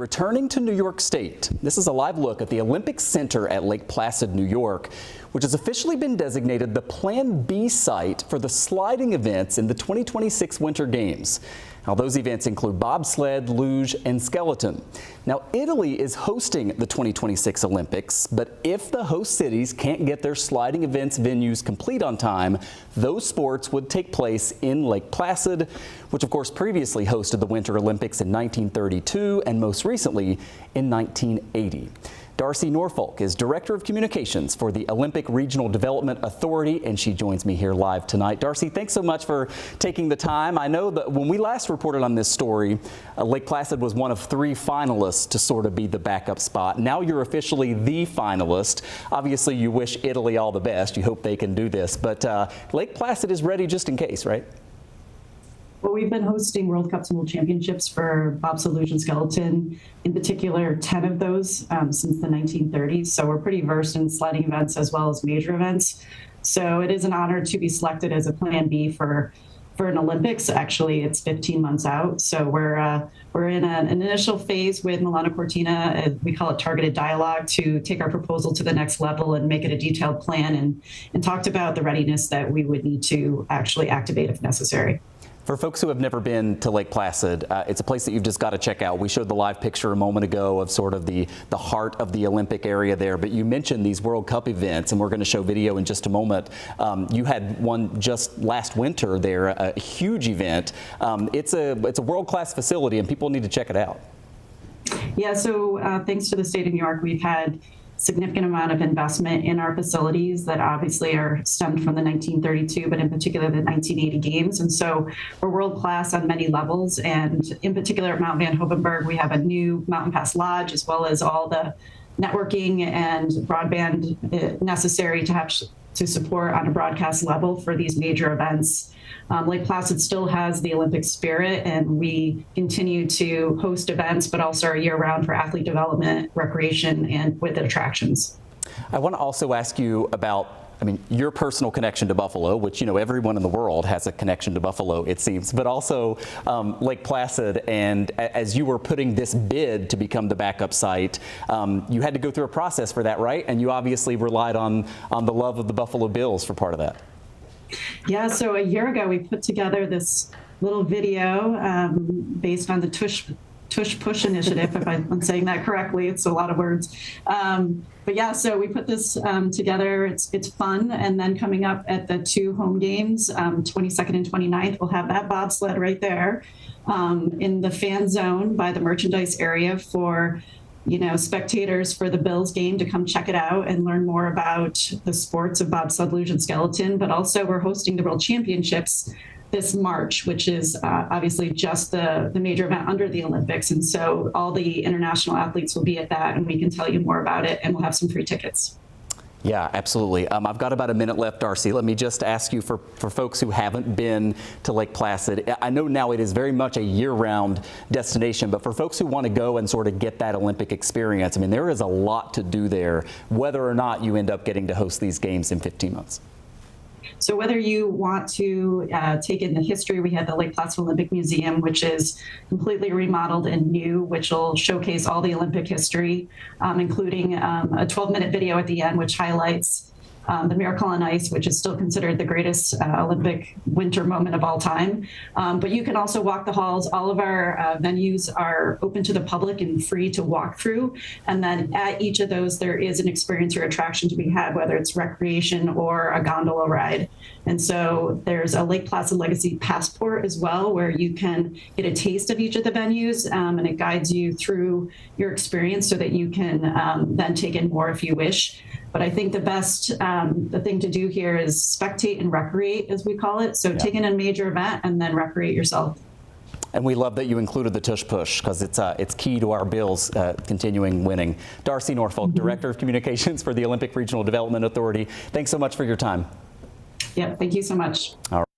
Returning to New York State, this is a live look at the Olympic Center at Lake Placid, New York, which has officially been designated the Plan B site for the sliding events in the 2026 Winter Games. Now, those events include bobsled, luge, and skeleton. Now, Italy is hosting the 2026 Olympics, but if the host cities can't get their sliding events venues complete on time, those sports would take place in Lake Placid, which of course previously hosted the Winter Olympics in 1932 and most recently in 1980. Darcy Norfolk is Director of Communications for the Olympic Regional Development Authority, and she joins me here live tonight. Darcy, thanks so much for taking the time. I know that when we last reported on this story, Lake Placid was one of 3 finalists to sort of be the backup spot. Now you're officially the finalist. Obviously, you wish Italy all the best. You hope they can do this, but Lake Placid is ready just in case, right? Well, we've been hosting World Cups and World Championships for bobsled, luge, and skeleton, in particular 10 of those since the 1930s. So we're pretty versed in sliding events as well as major events. So it is an honor to be selected as a Plan B for an Olympics. Actually, it's 15 months out. So we're in an initial phase with Milano Cortina. We call it targeted dialogue to take our proposal to the next level and make it a detailed plan and talked about the readiness that we would need to actually activate if necessary. For folks who have never been to Lake Placid, it's a place that you've just got to check out. We showed the live picture a moment ago of sort of the heart of the Olympic area there, but you mentioned these World Cup events, and we're going to show video in just a moment. You had one just last winter there, a huge event. It's a world-class facility, and people need to check it out. Yeah, so thanks to the state of New York, we've had significant amount of investment in our facilities that obviously are stemmed from the 1932, but in particular the 1980 games. And so we're world class on many levels. And in particular at Mount Van Hoevenberg, we have a new Mountain Pass Lodge, as well as all the networking and broadband necessary to support on a broadcast level for these major events. Lake Placid still has the Olympic spirit, and we continue to host events, but also are year-round for athlete development, recreation, and with attractions. I want to also ask you about, your personal connection to Buffalo, which, everyone in the world has a connection to Buffalo, it seems, but also Lake Placid. And as you were putting this bid to become the backup site, you had to go through a process for that, right? And you obviously relied on the love of the Buffalo Bills for part of that. Yeah, so a year ago, we put together this little video based on the Tush Push initiative, if I'm saying that correctly. It's a lot of words. But yeah, so we put this together. It's fun. And then coming up at the 2 home games, 22nd and 29th, we'll have that bobsled right there in the fan zone by the merchandise area for spectators for the Bills game to come check it out and learn more about the sports of bobsled, luge, and skeleton. But also we're hosting the World Championships this March, which is obviously just the major event under the Olympics. And so all the international athletes will be at that, and we can tell you more about it, and we'll have some free tickets. Yeah, absolutely. I've got about a minute left, Darcy. Let me just ask you for folks who haven't been to Lake Placid. I know now it is very much a year-round destination, but for folks who want to go and sort of get that Olympic experience, there is a lot to do there, whether or not you end up getting to host these games in 15 months. So whether you want to take in the history, we have the Lake Placid Olympic Museum, which is completely remodeled and new, which will showcase all the Olympic history, including a 12-minute video at the end, which highlights the Miracle on Ice, which is still considered the greatest Olympic winter moment of all time. But you can also walk the halls. All of our venues are open to the public and free to walk through. And then at each of those, there is an experience or attraction to be had, whether it's recreation or a gondola ride. And so there's a Lake Placid Legacy Passport as well, where you can get a taste of each of the venues, and it guides you through your experience so that you can then take in more if you wish. But I think the best the thing to do here is spectate and recreate, as we call it. So take in a major event and then recreate yourself. And we love that you included the Tush Push, because it's key to our Bills continuing winning. Darcy Norfolk, Director of Communications for the Olympic Regional Development Authority. Thanks so much for your time. Yeah, thank you so much. All right.